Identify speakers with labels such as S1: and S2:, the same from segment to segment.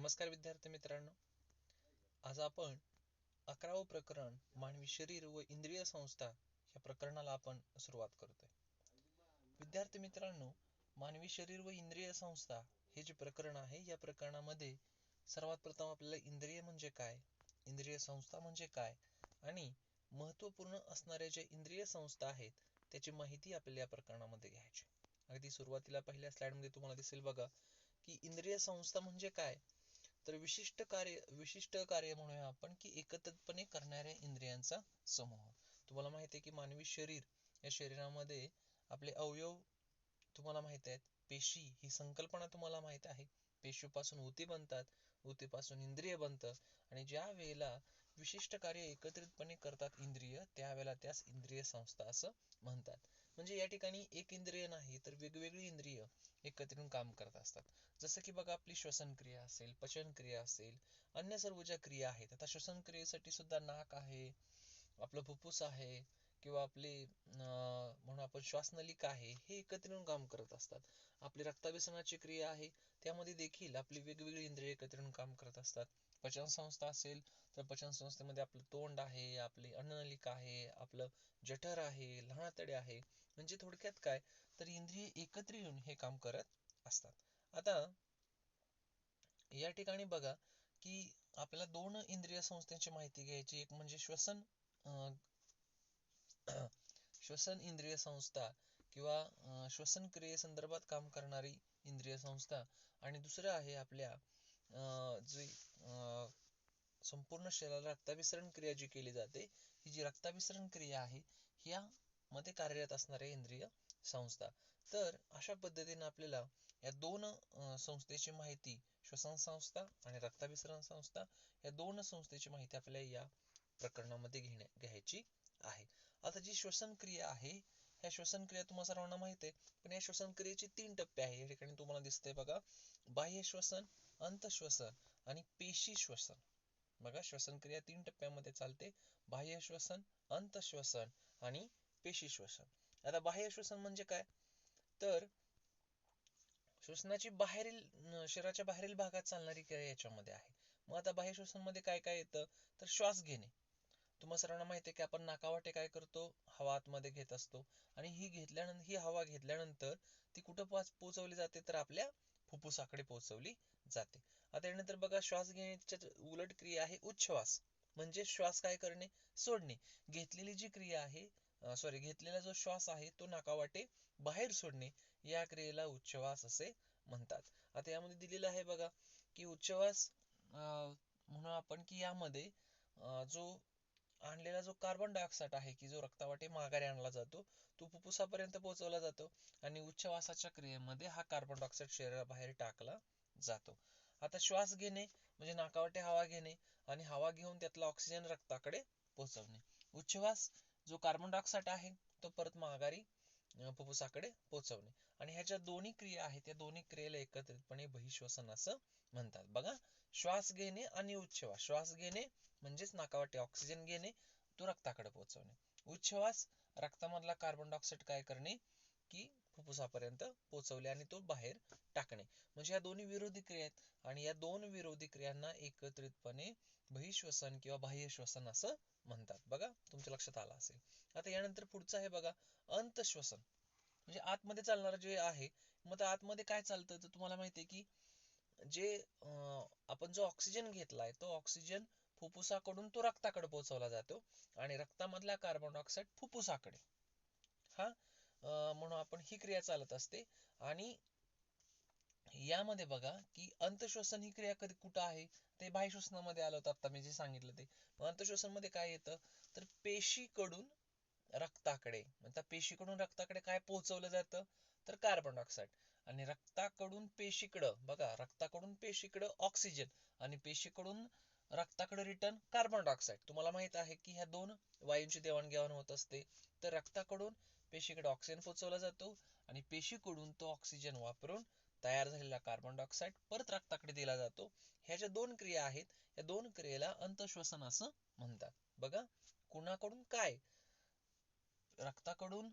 S1: नमस्कार विद्यार्थी मित्रांनो, आज आपण 11वे प्रकरण मानवी शरीर व इंद्रिय संस्था या प्रकरणाला आपण सुरुवात करतोय. विद्यार्थी मित्रांनो, मानवी शरीर व इंद्रिय संस्था हे जे प्रकरण आहे, या प्रकरणामध्ये सर्वात प्रथम आपल्याला इंद्रिय म्हणजे काय, इंद्रिय संस्था म्हणजे काय आणि महत्त्वपूर्ण असणाऱ्या ज्या इंद्रिय संस्था आहेत त्याची माहिती आपल्याला या प्रकरणामध्ये घ्यायची. अगदी सुरुवातीला पहिल्या स्लाइड मध्ये तुम्हाला दिसेल बघा की इंद्रिय संस्था म्हणजे काय, तर विशिष्ट कार्य म्हणूया आपण की एकत्रितपणे करणाऱ्या इंद्रियांचा समूह. तुम्हाला माहिती आहे की मानवी शरीर, या शरीरामध्ये आपले अवयव तुम्हाला माहित आहेत. पेशी ही संकल्पना तुम्हाला माहित आहे. पेशीपासून ऊती बनतात, ऊतीपासून इंद्रिय बनतं आणि ज्या वेळेला विशिष्ट कार्य एकत्रितपणे करतात इंद्रिय, त्यावेळेला त्यास इंद्रिय संस्था असं म्हणतात. म्हणजे या ठिकाणी एक इंद्रिय नाही तर वेगवेगळी इंद्रिय एकत्र येऊन काम करत असतात. जसं की बघा, आपली श्वसन क्रिया असेल, पचन क्रिया असेल, अन्य सर्व ज्या क्रिया आहेत. आता श्वसन क्रियेसाठी सुद्धा नाक आहे, आपलं फुफ्फुस आहे किंवा आपली म्हणून आपण श्वासनलिका आहे, हे एकत्र येऊन काम करत असतात. आपली रक्ताभिसरणाची क्रिया आहे, त्यामध्ये देखील आपली वेगवेगळी इंद्रिय एकत्र येऊन काम करत असतात. पचन संस्था असेल तर पचन संस्थेमध्ये आपलं तोंड आहे, आपली अन्ननलिका आहे, आपलं जठर आहे, लहान आतडे आहे. म्हणजे थोडक्यात काय, तर इंद्रिय एकत्र येऊन हे काम करत असतात. आता या ठिकाणी बघा की आपल्याला दोन इंद्रिय संस्थांची माहिती घ्यायची. एक म्हणजे श्वसन इंद्रिय संस्था किंवा श्वसन क्रियेसंदर्भात काम करणारी इंद्रिय संस्था, आणि दुसरं आहे आपल्या जी संपूर्ण शरीराला रक्ताभिसरण क्रिया जी केली जाते, ही जी रक्ताभिसरण क्रिया आहे ह्या मध्ये कार्यरत असणारे इंद्रिय संस्था. तर अशा पद्धतीने आपल्याला या दोन संस्थेची माहिती, श्वसन संस्था आणि रक्ताभिसरण संस्था, या दोन संस्थेची माहिती आपल्याला या प्रकरणामध्ये घ्यायची आहे. आता जी श्वसन क्रिया आहे, ह्या श्वसन क्रिया तुम्हाला सर्वांना माहिती आहे, पण या श्वसन क्रियेचे 3 टप्पे आहे. या ठिकाणी तुम्हाला दिसतंय बघा, बाह्य श्वसन, अंतःश्वसन आणि पेशी श्वसन. बघा, श्वसन क्रिया 3 टप्प्यामध्ये चालते: बाह्य श्वसन, अंतःश्वसन आणि पेशी श्वसन. आता बाह्य श्वसन म्हणजे काय, तर श्वसनाची शरीराच्या बाहेरील भागात चालणारी क्रिया याच्यामध्ये आहे. मग आता बाह्य श्वसन मध्ये काय काय येतं, तर श्वास घेणे. तुम्हाला सर्वांना माहिती आहे की आपण नाकावाटे काय करतो, हवा आतमध्ये घेत असतो आणि ही हवा घेतल्यानंतर ती कुठं पोहोचवली जाते, तर आपल्या फुफ्फुसाकडे पोहोचवली जाते. आता यानंतर बघा, श्वास घेण्याच्या उलट क्रिया आहे उच्छ्वास, म्हणजे श्वास काय करणे, सोडणे. घेतलेली जी क्रिया आहे, घेतलेला जो श्वास आहे तो नाकावाटे बाहेर सोडणे, या क्रियेला उच्छ्वास असे म्हणतात. आता यामध्ये दिलेलं आहे बघा की उच्छ्वास म्हणून आपण की यामध्ये जो आणलेला जो कार्बन डायऑक्साईड आहे की जो रक्तावाटे माघारी आणला जातो, तो फुफ्फुसापर्यंत पोहोचवला जातो आणि उच्छ्वासाच्या क्रियेमध्ये हा कार्बन डायऑक्साईड शरीराबाहेर टाकला जातो. आता श्वास घेणे म्हणजे नाकावाटे हवा घेणे आणि हवा घेऊन त्यातला ऑक्सिजन रक्ताकडे पोहोचवणे. उच्छ्वास जो कार्बन डायऑक्साईड आहे तो परत माघारी फुफ्फुसाकडे पोहोचवणे. आणि ह्या ज्या दोन्ही क्रिया आहेत, त्या दोन्ही क्रियेला एकत्रितपणे बहिश्वसन असं म्हणतात. बघा, श्वास घेणे आणि उच्छ्वास. श्वास घेणे म्हणजेच नाकावाटे ऑक्सिजन घेणे, तो रक्ताकडे पोहोचवणे. उच्छ्वास, रक्तामधला कार्बन डायऑक्साईड काय करणे की फुफ्फुसापर्यंत पोहोचवले आणि तो बाहेर टाकणे. म्हणजे या दोन्ही विरोधी क्रिया आहेत आणि या दोन विरोधी क्रियांना एकत्रितपणे बहिश्वसन किंवा बाह्य श्वसन असं म्हणतात. बघा, तुमच्या लक्षात आलं असेल. आता यानंतर पुढचं आहे बघा, अंतःश्वसन. म्हणजे आतमध्ये चालणार जे आहे. मग आतमध्ये काय चालतं, तर तुम्हाला माहिती आहे की जे आपण जो ऑक्सिजन घेतलाय, तो ऑक्सिजन फुफ्फुसाकडून तो रक्ताकडे पोहोचवला जातो आणि रक्तामधला कार्बन डायऑक्साईड फुफ्फुसाकडे, हा म्हणून आपण ही क्रिया चालत असते. आणि यामध्ये बघा की अंतःश्वसन ही क्रिया कधी कुठं आहे, ते बाह्य श्वसनामध्ये आलं होतं, आता मी जे सांगितलं ते. अंतःश्वसन मध्ये काय येतं, तर पेशीकडून रक्ताकडे, म्हणजे पेशीकडून रक्ताकडे काय पोहोचवलं जातं, तर कार्बन डायऑक्साईड. आणि रक्ताकडून पेशीकडं, बघा, रक्ताकडून पेशीकडं ऑक्सिजन आणि पेशीकडून रक्ताकडे रिटर्न कार्बन डायऑक्साईड. तुम्हाला माहित आहे की ह्या दोन वायूंची देवाणघेवाण होत असते. तर रक्ताकडून पेशीकडे ऑक्सिजन पोहोचवला जातो आणि पेशीकडून तो ऑक्सिजन वापरून तयार झालेला कार्बन डायऑक्साईड परत रक्ताकडे दिला जातो. ह्या ज्या दोन क्रिया आहेत, या दोन क्रियेला अंतःश्वसन असं म्हणतात. बघा, कुणाकडून काय, रक्ताकडून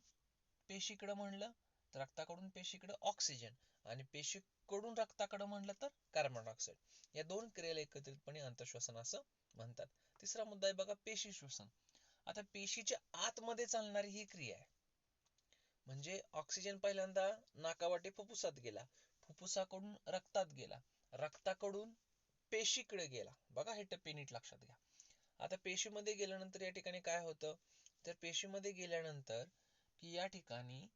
S1: पेशीकडे म्हणलं तर रक्ताकडून पेशीकडे ऑक्सिजन आणि पेशीकडून रक्ताकडे म्हणलं तर कार्बन डायऑक्साइड या दोन क्रियेला एकत्रितपणे अंतःश्वसन असं म्हणतात. तिसरा मुद्दा आहे बघा पेशी श्वसन. आता पेशीच्या आतमध्ये चालणारी ही क्रिया आहे. म्हणजे ऑक्सिजन पहिल्यांदा नाकावाटे फुफ्फुसात गेला, फुफ्फुसाकडून रक्तात गेला, रक्ताकडून पेशीकडे गेला. बघा हे टप्पे नीट लक्षात घ्या. आता पेशीमध्ये गेल्यानंतर या ठिकाणी काय होतं, तर पेशीमध्ये गेल्यानंतर की या ठिकाणी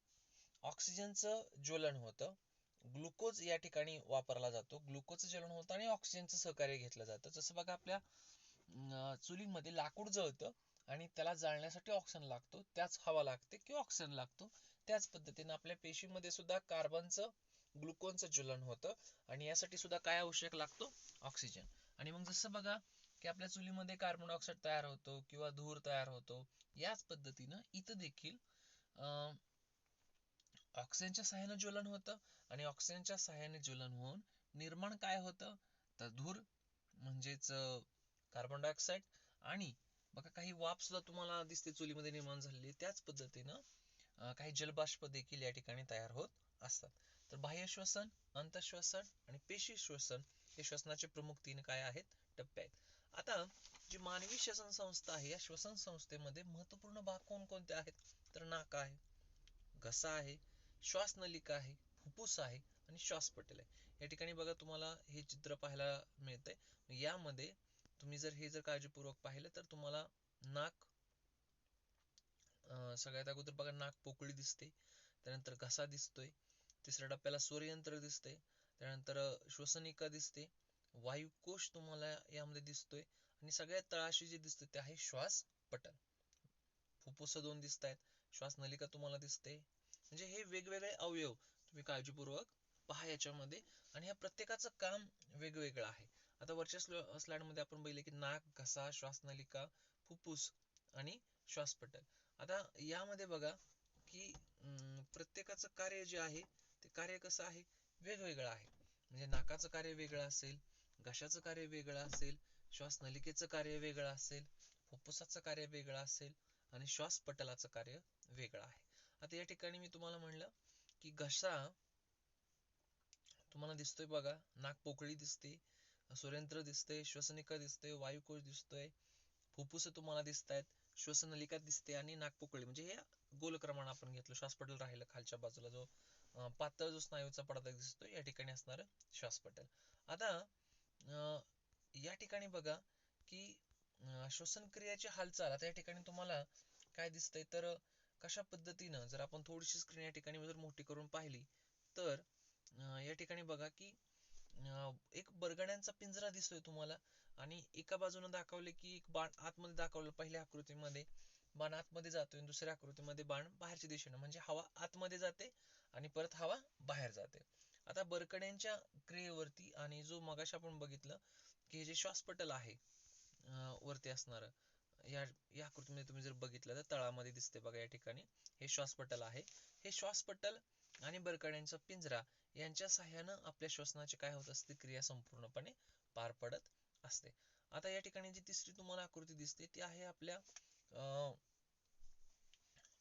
S1: ऑक्सिजनचं ज्वलन होतं, ग्लुकोज या ठिकाणी वापरला जातो, ग्लुकोजचं ज्वलन होतं आणि ऑक्सिजनचं सहकार्य घेतलं जातं. जसं बघा आपल्या चुलीमध्ये लाकूड जळतं आणि त्याला जाळण्यासाठी ऑक्सिजन लागतो, त्याच हवा लागते किंवा ऑक्सिजन लागतो. त्याच पद्धतीने आपल्या पेशीमध्ये सुद्धा कार्बनचं ग्लुकोजचं ज्वलन होतं आणि यासाठी सुद्धा काय आवश्यक लागतो, ऑक्सिजन. आणि मग जसं बघा की आपल्या चुलीमध्ये कार्बन डायऑक्साइड तयार होतो किंवा धूर तयार होतो, याच पद्धतीनं इथं देखील ऑक्सिजनच्या सहाय्याने ज्वलन होतं आणि ऑक्सिजनच्या सहाय्याने ज्वलन होऊन निर्माण काय होतं, तर धूर म्हणजेच कार्बन डायऑक्साइड आणि बघा काही वाफ सुद्धा तुम्हाला दिसते चुलीमध्ये निर्माण झालेली. त्याच पद्धतीनं काही जलबाष्प देखील या ठिकाणी तयार होत असतात. तर बाह्य श्वसन, अंतःश्वसन आणि पेशी श्वसन हे श्वसनाचे प्रमुख 3 काय आहेत, टप्पे आहेत. आता जी मानवी श्वसन संस्था आहे, या श्वसन संस्थेमध्ये महत्वपूर्ण भाग कोणकोणते आहेत, तर नाक आहे, घसा आहे, श्वास नलिका आहे, फुफ्फुस आहे आणि श्वासपटल आहे. या ठिकाणी बघा तुम्हाला हे चित्र पाहायला मिळतंय. यामध्ये तुम्ही जर काळजीपूर्वक पाहिलं तर तुम्हाला नाक, सगळ्यात अगोदर बघा नाक पोकळी दिसते, त्यानंतर घसा दिसतोय, तिसऱ्या टप्प्याला स्वरयंत्र दिसते, त्यानंतर श्वसनिका दिसते, वायुकोश तुम्हाला यामध्ये दिसतोय आणि सगळ्यात तळाशी जे दिसते ते आहे श्वास पटल. फुफ्फुस 2 दिसत आहेत, श्वास नलिका तुम्हाला दिसते. म्हणजे हे वेगवेगळे अवयव तुम्ही काळजीपूर्वक पहा याच्यामध्ये आणि ह्या प्रत्येकाचं काम वेगवेगळं आहे. आता वरच्या स्लाइड मध्ये आपण बघितले की नाक, घसा, श्वासनलिका, फुफ्फुस आणि श्वासपटल. आता यामध्ये बघा की प्रत्येकाचं कार्य जे आहे ते कार्य कसं आहे, वेगवेगळं आहे. म्हणजे नाकाचं कार्य वेगळं असेल, घशाचं कार्य वेगळं असेल, श्वासनलिकेचं कार्य वेगळं असेल, फुफ्फुसाचं कार्य वेगळं असेल आणि श्वासपटलाचं कार्य वेगळं आहे. आता या ठिकाणी मी तुम्हाला म्हणलं की घसा तुम्हाला दिसतोय बघा, नाक पोकळी दिसते, स्वरयंत्र दिसते, श्वसनिका दिसते, वायुकोश दिसतोय, फुफ्फुस तुम्हाला दिसतायत, श्वसनलिका दिसते आणि नाकपोकळी. म्हणजे हे गोलक्रमानं आपण घेतलं. श्वासपटल राहिलं खालच्या बाजूला, जो पातळ जो स्नायूचा पडदा दिसतो या ठिकाणी असणार श्वासपटल. आता या ठिकाणी बघा की श्वसन क्रियाची हालचाल. आता या ठिकाणी तुम्हाला काय दिसतंय, तर कशा पद्धतीनं जर आपण थोडीशी स्क्रीन या ठिकाणी जर मोठी करून पाहिली तर या ठिकाणी बघा की एक बरगड्यांचा पिंजरा दिसतोय तुम्हाला आणि एका बाजूने दाखवले की एक बाण आतमध्ये दाखवलं, पहिल्या आकृतीमध्ये बाण आतमध्ये जातोय, दुसऱ्या आकृतीमध्ये बाण बाहेरच्या दिशेने, म्हणजे हवा आतमध्ये जाते आणि परत हवा बाहेर जाते. आता बरकड्यांच्या क्रियेवरती आणि जो मगाशी आपण बघितलं की हे जे श्वासपटल आहे वरती असणार, या आकृतीमध्ये तुम्ही जर बघितलं तर तळामध्ये दिसते बघा या ठिकाणी, हे श्वासपटल आहे. हे श्वासपटल आणि बरकड्यांचा पिंजरा यांच्या सहाय्यानं आपल्या श्वसनाची काय होत असते, क्रिया संपूर्णपणे पार पडत असते. आता या ठिकाणी जी तिसरी तुम्हाला आकृती दिसते ती आहे आपल्या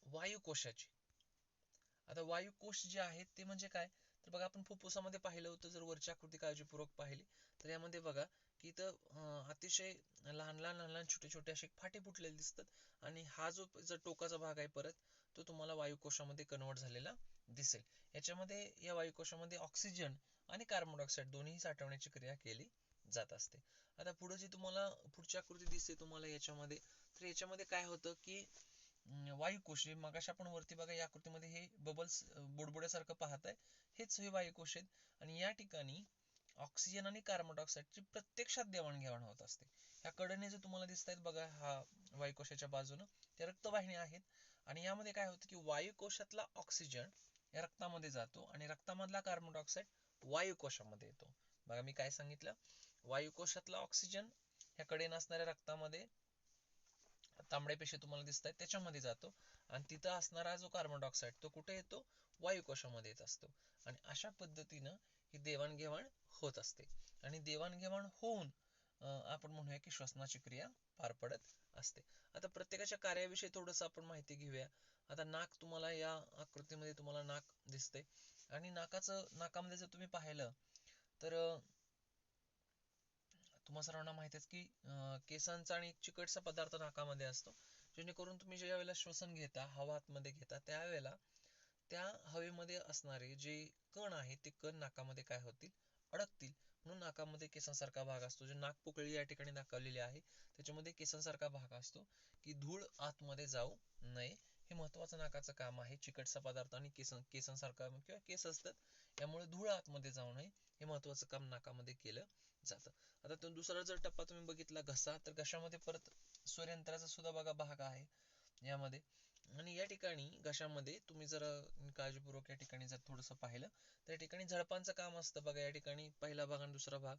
S1: वायुकोशाची. आता वायुकोश जे आहेत ते म्हणजे काय, तर बघा आपण फुफ्फुसामध्ये पाहिलं होतं, जर वरची आकृती काळजीपूर्वक पाहिली तर यामध्ये बघा की इथं अतिशय लहान लहान छोटे छोटे असे फाटे फुटलेले दिसतात आणि हा जो टोकाचा भाग आहे परत तो तुम्हाला वायुकोशामध्ये कन्वर्ट झालेला दिसेल. याच्यामध्ये या वायुकोशामध्ये ऑक्सिजन आणि कार्बन डायऑक्साइड दोन्ही साठवण्याची क्रिया केली जात असते. आता पुढे जी तुम्हाला पुढची आकृती दिसते तुम्हाला याच्यामध्ये, तर याच्यामध्ये काय होतं की वायुकोश, मगाशी आपण वरती बघा या आकृतीमध्ये हे बबल्स बुडबुड्यासारखं पाहताय, हेच हे वायुकोश आहेत आणि या ठिकाणी ऑक्सिजन आणि कार्बन डायऑक्साइडची प्रत्यक्षात देवाणघेवाण होत असते. ह्या कडेने जे तुम्हाला दिसत आहेत बघा, हा वायुकोशाच्या बाजूनं त्या रक्तवाहिन्या आहेत आणि यामध्ये काय होतं की वायुकोशातला ऑक्सिजन या रक्तामध्ये जातो आणि रक्तामधला कार्बन डायऑक्साइड वायुकोशामध्ये येतो. बघा मी काय सांगितलं, वायुकोशातला ऑक्सिजन ह्या कडेने असणाऱ्या रक्तामध्ये, तांबड्या पेशी तुम्हाला दिसत आहेत त्याच्यामध्ये जातो आणि तिथं असणारा जो कार्बन डायऑक्साइड तो कुठे येतो, वायुकोशामध्ये येत असतो आणि अशा पद्धतीनं ही देवाणघेवाण होत असते आणि देवाणघेवाण होऊन आपण म्हणूया की श्वसनाची क्रिया पार पडत असते. आता प्रत्येकाच्या कार्याविषयी थोडंसं आपण माहिती घेऊया. आता नाक तुम्हाला या आकृतीमध्ये तुम्हाला नाक दिसतंय आणि नाकामध्ये जर तुम्ही पाहिलं तर तुम्हा सर्वांना माहिती आहे की केसांचा आणि एक चिकटसा पदार्थ नाकामध्ये असतो, जेणेकरून तुम्ही ज्या वेळेला श्वसन घेता, हवा आतमध्ये घेता, त्यावेळेला त्या हवेमध्ये असणारे जे कण आहेत ते कण नाकामध्ये काय होतील, अडकतील. म्हणून नाकामध्ये केसांसारखा भाग असतो. जे नाकपोकळी या ठिकाणी दाखवलेली आहे त्याच्यामध्ये केसांसारखा भाग असतो, की धूळ आतमध्ये जाऊ नये. हे महत्वाचं नाकाचं काम आहे. चिकटसा पदार्थ आणि केसांसारखा किंवा केस असतात, त्यामुळे धूळ आतमध्ये जाऊ नये हे महत्वाचं काम नाकामध्ये केलं जातं. आता तो दुसरा जर टप्पा तुम्ही बघितला घसा, तर घशामध्ये परत स्वरयंत्राचा सुद्धा बघा भाग आहे यामध्ये. आणि या ठिकाणी घशामध्ये तुम्ही जर काळजीपूर्वक या ठिकाणी जर थोडंसं पाहिलं तर या ठिकाणी झडपांचं काम असतं बघा. या ठिकाणी पहिला भाग आणि दुसरा भाग,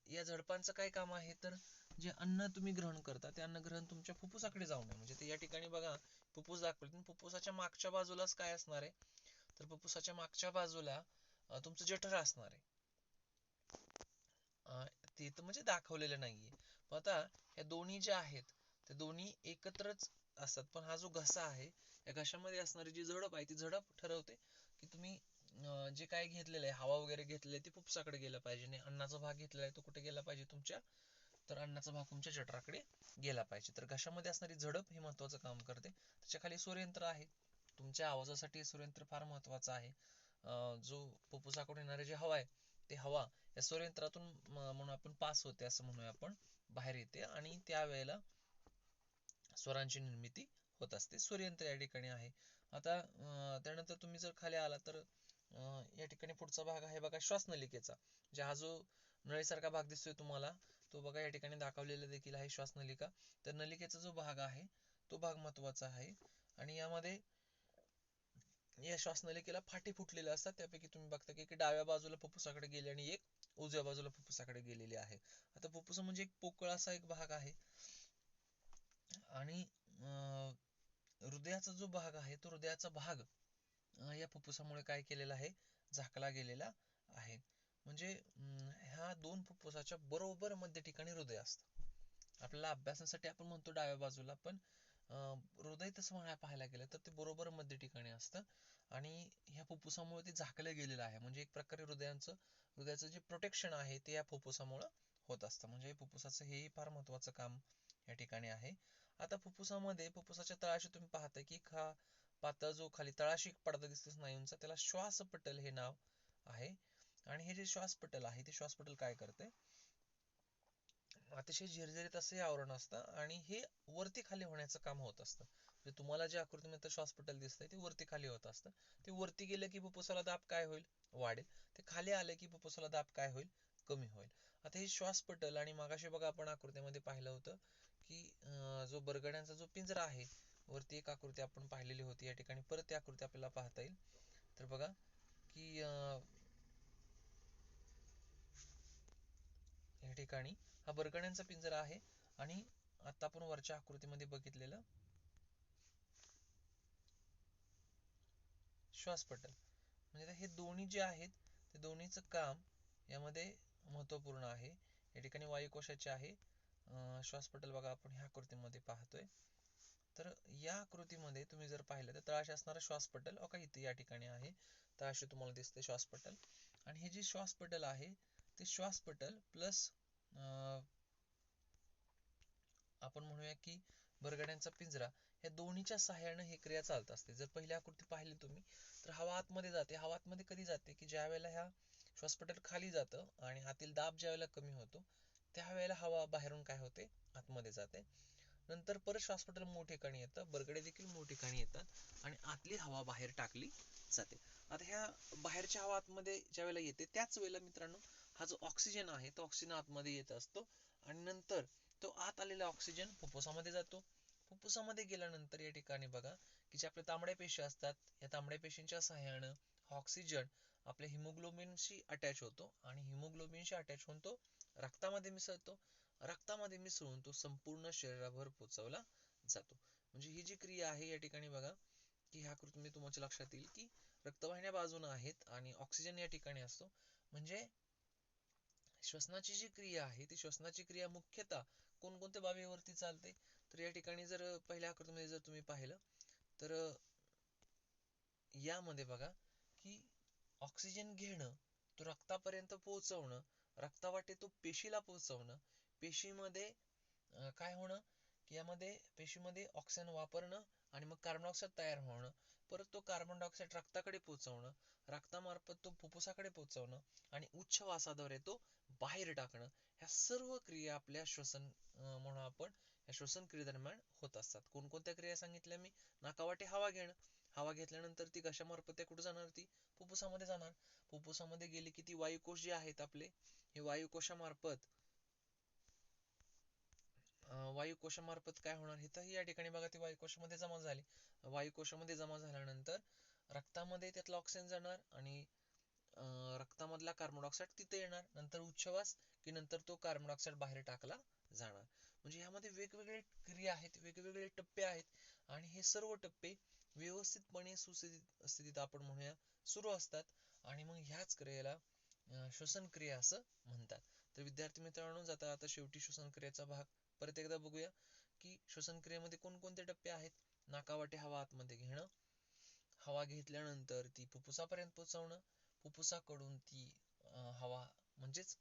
S1: या झडपांचं काय काम आहे तर जे अन्न तुम्ही ग्रहण करता ते अन्न ग्रहण तुमच्या फुफ्फुसाकडे जाऊ नये. म्हणजे ते या ठिकाणी बघा फुफ्फुस दाखवले, फुफ्फुसाच्या मागच्या बाजूलाच काय असणार आहे तर फुफ्फुसाच्या मागच्या बाजूला तुमचं जठर असणार आहे. ते तर म्हणजे दाखवलेलं नाहीये. पण आता ह्या दोन्ही ज्या आहेत ते दोन्ही एकत्रच असतात. पण हा जो घसा आहे या घशामध्ये असणारी जी झडप आहे ती झडप ठरवते की तुम्ही जे काय घेतलेलं आहे, हवा वगैरे घेतलेलं आहे ते फुफ्फुसाकडे गेलं पाहिजे, नाही अन्नाचा भाग घेतलेला आहे तो कुठे गेला पाहिजे तुमच्या, तर अन्नाचा भाग तुमच्या जठराकडे गेला पाहिजे. तर घशामध्ये असणारी झडप हे महत्वाचं काम करते. त्याच्या खाली सूर्ययंत्र आहे. तुमच्या आवाजासाठी सूर्ययंत्र फार महत्वाचं आहे. जो फुफ्फुसाकडून येणारी जी हवा आहे ते हवा या सूर्ययंत्रातून म्हणून आपण पास होते असं म्हणूया आपण, बाहेर येते आणि त्यावेळेला स्वरांची निर्मिती होत असते. सूर्ययंत्र या ठिकाणी आहे. आता त्यानंतर तुम्ही जर खाली आला तर या ठिकाणी पुढचा भाग आहे बघा श्वासनलिकेचा. जे हा जो नळीसारखा भाग दिसतोय तुम्हाला तो बघा या ठिकाणी दाखवलेला देखील आहे श्वासनलिका. तर नलिकेचा जो भाग आहे तो भाग महत्वाचा आहे. आणि यामध्ये या श्वासनलिकेला फाटे फुटलेले असतात. त्यापैकी तुम्ही बघता की एक डाव्या बाजूला फुफ्फुसाकडे गेली आणि एक उजव्या बाजूला फुफ्फुसाकडे गेलेली आहे. आता फुफ्फुस म्हणजे एक पोकळ असा एक भाग आहे. आणि हृदयाचा जो भाग आहे तो हृदयाचा भाग या फुफ्फुसामुळे काय केलेला आहे, झाकला गेलेला आहे. म्हणजे ह्या दोन फुफ्फुसाच्या बरोबर मध्य ठिकाणी हृदय असतं. आपल्याला अभ्यासासाठी आपण म्हणतो डाव्या बाजूला, पण हृदय तसं पाहायला गेलं तर ते बरोबर मध्य ठिकाणी असतं. आणि ह्या फुफ्फुसामुळे ते झाकलं गेलेलं आहे. म्हणजे एक प्रकारे हृदयाचं जे प्रोटेक्शन आहे ते या फुफ्फुसामुळे होत असतं. म्हणजे फुफ्फुसाचं हे फार महत्वाचं काम या ठिकाणी आहे. आता फुफ्फुसाच्या तळाशी तुम्ही पाहता की हा पातळ जो खाली तळाशी पडदा दिसतो स्नायूंचा त्याला श्वासपटल हे नाव आहे. आणि हे जे श्वासपटल आहे ते श्वासपटल काय करते, अतिशय झिरझिरीत असे आवरण असतं आणि हे वरती खाली होण्याचं काम होत असतं. म्हणजे तुम्हाला जे आकृतीमध्ये श्वासपटल दिसतंय ते वरती खाली होत असतं. ते वरती गेलं की फुफ्फुसाला दाब काय होईल, वाढेल. ते खाली आलं की फुफ्फुसाला दाब काय होईल, कमी होईल. आता हे श्वासपटल आणि मगाशी बघा आपण आकृतीमध्ये पाहिलं होतं की जो बरगड्यांचा जो पिंजरा आहे, वरती एक आकृती आपण पाहिलेली होती, या ठिकाणी परत ती आकृती आपल्याला पाहता येईल. तर बघा की या ठिकाणी हा बरगड्यांचा पिंजरा आहे आणि आता आपण वरच्या आकृतीमध्ये बघितलेलं श्वासपटल. म्हणजे हे दोन्ही जे आहेत ते दोन्हीचं काम यामध्ये महत्वपूर्ण आहे. या ठिकाणी वायुकोशाचे आहे. श्वासपटल बघा आपण ह्या आकृतीमध्ये पाहतोय. तर या आकृतीमध्ये तुम्ही जर पाहिलं तर तळाशी असणारा श्वासपटल इथे या ठिकाणी आहे. तळाशी तुम्हाला दिसते श्वासपटल. आणि हे जे श्वासपटल आहे ते श्वासपटल प्लस आपण म्हणूया की बरगड्यांचा पिंजरा, या दोन्हीच्या सहाय्याने ही क्रिया चालत असते. जर पहिली आकृती पाहिली तुम्ही तर हवा आतमध्ये जाते. हवा आतमध्ये कधी जाते की ज्या वेळेला ह्या श्वासपटल खाली जातं आणि आतील दाब ज्या वेळेला कमी होतो त्यावेळेला हवा बाहेरून काय होते, आतमध्ये जाते. नंतर परत श्वासपटल मूळ ठिकाणी येतं, बरगडे देखील मूळ ठिकाणी येतात आणि आतली हवा बाहेर टाकली जाते. आता ह्या बाहेरच्या हवा आतमध्ये ज्या वेळेला येते त्याच वेळेला मित्रांनो हा जो ऑक्सिजन आहे तो ऑक्सिजन आतमध्ये येत असतो आणि नंतर तो आत आलेला ऑक्सिजन फुफ्फुसामध्ये जातो. फुफ्फुसामध्ये गेल्यानंतर या ठिकाणी बघा की जे आपल्या तांबड्या पेशी असतात, या तांबड्या पेशींच्या सहाय्यानं हा ऑक्सिजन आपल्या हिमोग्लोबिनशी अटॅच होतो आणि हिमोग्लोबिनशी अटॅच होऊन तो रक्तामध्ये मिसळतो. रक्तामध्ये मिसळून तो संपूर्ण शरीराभर पोचवला जातो. म्हणजे ही जी क्रिया आहे या ठिकाणी बघा की ह्या आकृतीमध्ये तुमच्या लक्षात येईल की रक्तवाहिन्या बाजूने आहेत आणि ऑक्सिजन या ठिकाणी असतो. म्हणजे श्वसनाची जी क्रिया आहे ती श्वसनाची क्रिया मुख्यतः कोणकोणत्या बाबीवरती चालते तर या ठिकाणी जर पहिल्या आकृतीमध्ये जर तुम्ही पाहिलं तर यामध्ये बघा की ऑक्सिजन घेणं, तो रक्तापर्यंत पोहोचवणं, रक्तावाटे तो पेशीला पोहोचवणं, पेशीमध्ये काय होणं की यामध्ये पेशीमध्ये ऑक्सिजन वापरणं आणि मग कार्बन डायऑक्साईड तयार होणं, परत तो कार्बन डायऑक्साईड रक्ताकडे पोहोचवणं, रक्तामार्फत तो फुफ्फुसाकडे पोहोचवणं आणि उच्च वासाद्वारे तो बाहेर टाकणं, ह्या सर्व क्रिया आपल्या श्वसन म्हणून आपण या श्वसन क्रियेदरम्यान होत असतात. कोणकोणत्या क्रिया सांगितल्या मी? नाकावाटे हवा घेणं, हवा घेतल्यानंतर ती कशामार्फत कुठे जाणार? ती फुफ्फुसामध्ये जाणार. फुफ्फुसामध्ये गेली की ती वायुकोश जे आहेत आपले, हे वायुकोशामार्फत वायुकोशामार्फत काय होणार? इथं या ठिकाणी बघा ती वायुकोशामध्ये जमा झाली. वायुकोशामध्ये जमा झाल्यानंतर रक्तामध्ये त्यातला ऑक्सिजन जाणार आणि रक्तामधला कार्बन डायऑक्साईड तिथे येणार. नंतर उच्छवास की नंतर तो कार्बन डायऑक्साईड बाहेर टाकला जाणार. म्हणजे ह्यामध्ये वेगवेगळे क्रिया आहेत, वेगवेगळे टप्पे आहेत आणि हे सर्व टप्पे व्यवस्थितपणे सुस्थितीत स्थितीत आपण म्हणूया सुरू असतात आणि मग ह्याच क्रियेला श्वसन क्रिया असं म्हणतात. तर विद्यार्थी मित्रांनो, जाता आता शेवटी श्वसन क्रियेचा भाग परत एकदा बघूया की श्वसन क्रियेमध्ये कोणकोणते टप्पे आहेत. नाकावाटे हवा आतमध्ये घेणं, हवा घेतल्यानंतर ती फुफ्फुसापर्यंत पोहोचवणं, फुफ्फुसाकडून ती हवा म्हणजेच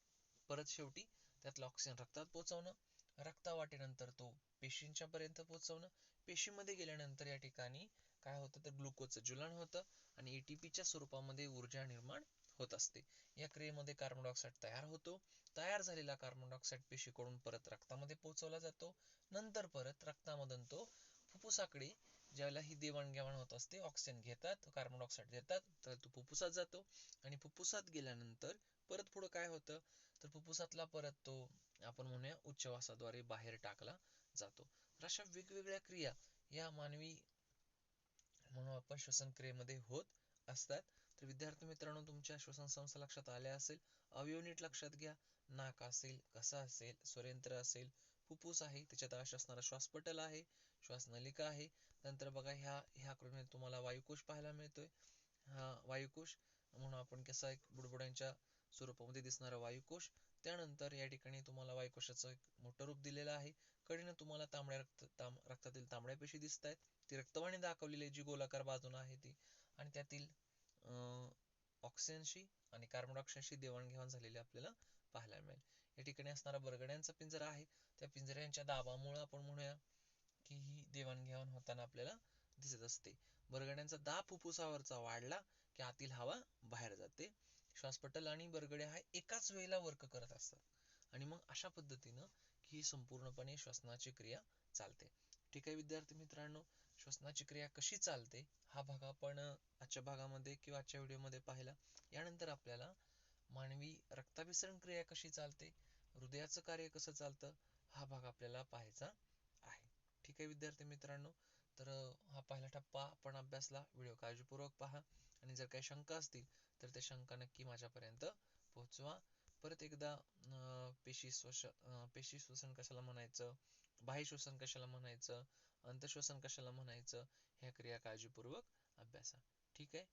S1: परत शेवटी त्यातलं ऑक्सिजन रक्तात पोहोचवणं, रक्तावाटेनंतर तो पेशींच्या पर्यंत पोहोचवणं, पेशीमध्ये गेल्यानंतर या ठिकाणी काय होतं तर ग्लुकोजचं ज्वलन होतं आणि एटीपीच्या स्वरूपामध्ये ऊर्जा निर्माण होत असते. या क्रियेमध्ये कार्बन डायऑक्साईड तयार होतो. तयार झालेला कार्बन डायऑक्साईड पेशीकडून परत रक्तामध्ये पोहोचवला जातो. नंतर परत रक्तामधून तो फुफ्फुसाकडे ज्यावेळेला ही देवाणघेवाण होत असते, ऑक्सिजन घेतात, कार्बन डायऑक्साईड देतात, तर तो फुफ्फुसात जातो आणि फुफ्फुसात गेल्यानंतर परत पुढं काय होतं तर फुफ्फुसातला परत तो आपण म्हणूया उच्छवासाद्वारे बाहेर टाकला जातो. तर अशा वेगवेगळ्या क्रिया या मानवी म्हणून आपण श्वसन क्रियेमध्ये होत असतात. तर विद्यार्थी मित्रांनो, तुमच्या श्वसन संस्था लक्षात आल्या असेल. अवयव नीट लक्षात घ्या. नाक असेल, घसा असेल, स्वरेंत्र असेल, फुफ्फुस आहे, त्याच्यात तळाशी असणारा श्वासपटल आहे, श्वासनलिका आहे. नंतर बघा ह्या आकृतीमध्ये तुम्हाला वायुकोश पाहायला मिळतोय. हा वायुकोश म्हणून आपण कसा एक बुडबुड्यांच्या स्वरूपामध्ये दिसणारा वायुकोश. त्यानंतर या ठिकाणी तुम्हाला वायुकोशाचं एक मोठं रूप दिलेलं आहे. कडेनं तुम्हाला रक्तातील तांबड्या पेशी दिसत आहेत. ती रक्तवाहिनी दाखवलेली आहे जी गोलाकार बाजूने आहे ती, आणि त्यातील ऑक्सिजनशी आणि कार्बन डायऑक्साईडशी देवाणघेवाण झालेली आपल्याला पाहायला मिळेल. या ठिकाणी असणारा बरगड्यांचा पिंजरा आहे. त्या पिंजऱ्यांच्या दाबामुळे आपण म्हणूया की ही देवाणघेवाण होताना आपल्याला दिसत असते. बरगड्यांचा दाब फुफ्फुसावरचा वाढला की आतील हवा बाहेर जाते. श्वासपटल आणि बरगडे हा एकाच वेळेला वर्क करत असतात आणि मग अशा पद्धतीनं ही संपूर्णपणे श्वसनाची क्रिया चालते. ठीक आहे विद्यार्थी मित्रांनो, श्वसनाची क्रिया कशी चालते हा भाग आपण आजच्या भागामध्ये किंवा आजच्या व्हिडिओमध्ये पाहिला. यानंतर आपल्याला मानवी रक्ताभिसरण क्रिया कशी चालते, हृदयाचं कार्य कसं चालतं, हा भाग आपल्याला पाहायचा आहे. ठीक आहे विद्यार्थी मित्रांनो, तर हा पहिला टप्पा आपण अभ्यासला. व्हिडिओ काळजीपूर्वक पहा आणि जर काही शंका असतील तर त्या शंका नक्की माझ्यापर्यंत पोहोचवा. परत एकदा पेशी श्वसन कशाला म्हणायचं, बाह्य श्वसन कशाला म्हणायचं, अंतश्वसन कशाला म्हणायचं, ह्या क्रिया काळजीपूर्वक अभ्यासा. ठीक आहे.